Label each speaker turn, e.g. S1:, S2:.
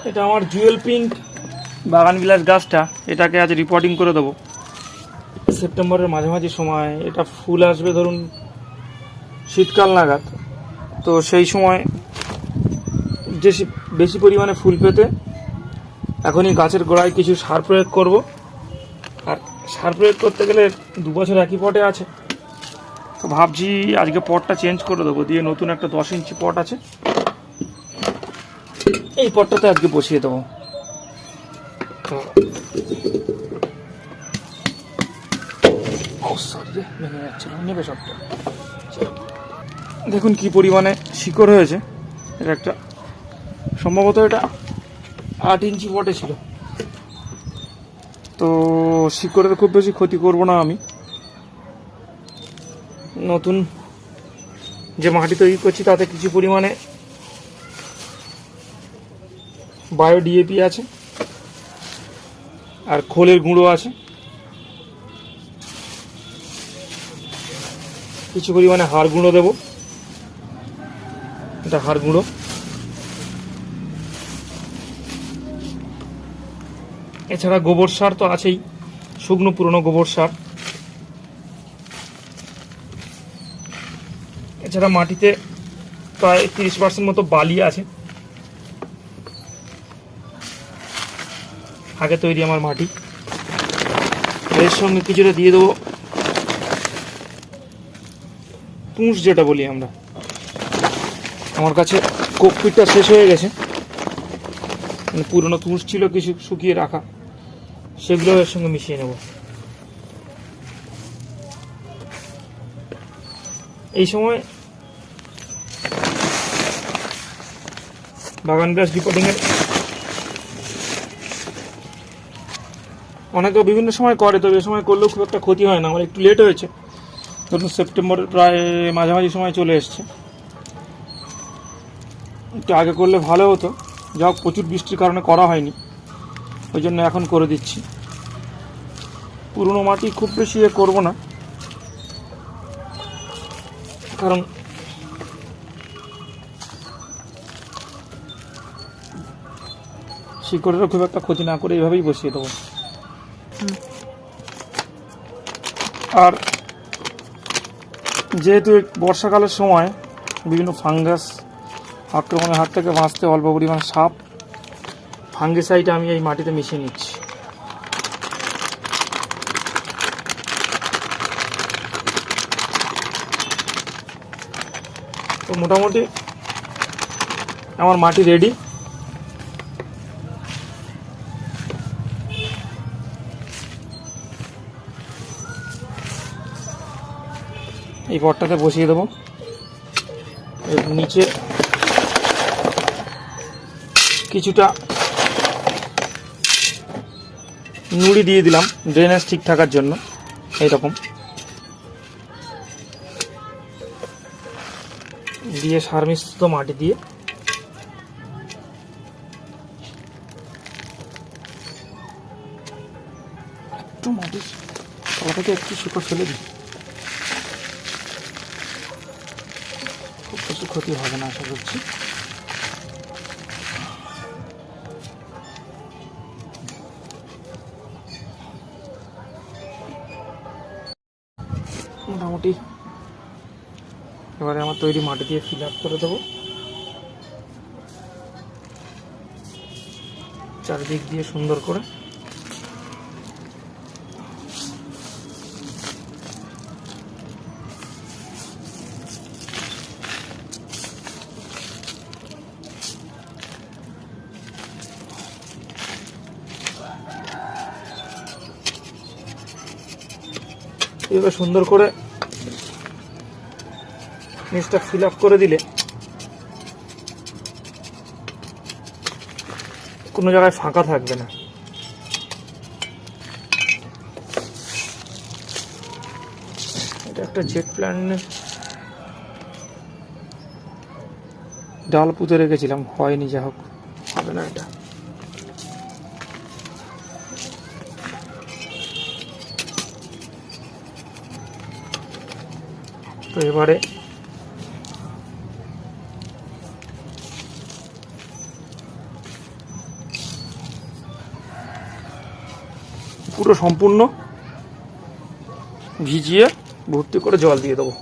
S1: এটা আমার জুয়েল পিঙ্ক বাগান বিলাস গাছটা, এটাকে আজ রিপোর্টিং করে দেবো। সেপ্টেম্বরের মাঝামাঝি সময় এটা ফুল আসবে, ধরুন শীতকাল নাগাদ। তো সেই সময় যে বেশি পরিমাণে ফুল পেতে এখনই গাছের গোড়ায় কিছু সার প্রয়োগ করব। আর সার প্রয়োগ করতে গেলে 2 বছর একই পটে আছে, তো ভাবছি আজকে পটটা চেঞ্জ করে দেবো, দিয়ে নতুন একটা 10 ইঞ্চি পট আছে, এই পটটাতে আজকে বসিয়ে দেবো। তো ভেঙে যাচ্ছিল, নেবে সবটা। দেখুন কি পরিমাণে শিকড় হয়েছে। এটা একটা সম্ভবত এটা 8 ইঞ্চি পটে ছিল। তো শিকড়ের খুব বেশি ক্ষতি করব না আমি। নতুন যে মাটি তৈরি করছি তাতে কিছু পরিমাণে বায়ো ডিএপি আছে আর খোলের গুঁড়ো আছে, কিছু পরিমাণে হাড় গুঁড়ো দেবো। এটা হাড় গুঁড়ো। এছাড়া গোবর সার তো আছেই, শুকনো পুরনো গোবর সার। এছাড়া মাটিতে প্রায় 30% মতো বালি আছে, আগে তৈরি আমার মাটি। এর সঙ্গে কিছুটা দিয়ে দেবো তুষ, যেটা বলি আমরা। আমার কাছে কোকপিটটা শেষ হয়ে গেছে, মানে পুরনো তুষ ছিল কিছু শুকিয়ে রাখা, সেগুলো এর সঙ্গে মিশিয়ে নেব। এই সময় বাগান বিলাস রিপোর্টিংয়ের অনেকে বিভিন্ন সময় করে, তবে এ সময় করলেও খুব একটা ক্ষতি হয় না। আমার একটু লেট হয়েছে, ধরুন সেপ্টেম্বরের প্রায় মাঝামাঝি সময় চলে এসছে। একটু আগে করলে ভালো হতো, যা হোক প্রচুর বৃষ্টির কারণে করা হয়নি, ওই জন্য এখন করে দিচ্ছি। পুরনো মাটি খুব বেশি করব না, কারণ শিকড়েরও খুব একটা ক্ষতি না করে এইভাবেই বসিয়ে দেবো। আর যেহেতু বর্ষাকালের সময় বিভিন্ন ফাঙ্গাস আক্রমণের হাত থেকে বাঁচতে অল্প পরিমাণ সাপ ফাঙ্গিসাইড আমি এই মাটিতে মিশিয়ে নিচ্ছি। তো মোটামুটি আমার মাটি রেডি। এই পটটাতে বসিয়ে দেবো। এর নিচে কিছুটা নুড়ি দিয়ে দিলাম ড্রেনেজ ঠিক থাকার জন্য। এইরকম দিয়ে সার মিশ্রিত মাটি দিয়ে একটু মাটির তলা থেকে একটু শিকড় ফেলে দিই, খুব বেশি ক্ষতি হবে না আশা করছি। মোটামুটি এবারে আমার তৈরি মাটি দিয়ে ফিল আপ করে দেবো, চারিদিক দিয়ে সুন্দর করে। এভাবে সুন্দর করে নিচটা ফিল আপ করে দিলে কোনো জায়গায় ফাঁকা থাকবে না। এটা একটা জেট প্ল্যানের ডাল পুঁতে রেখেছিলাম, হয়নি, যা হোক হবে না এটা। তো এবারে পুরো সম্পূর্ণ ভিজিয়ে ভর্তি করে জল দিয়ে দেবো।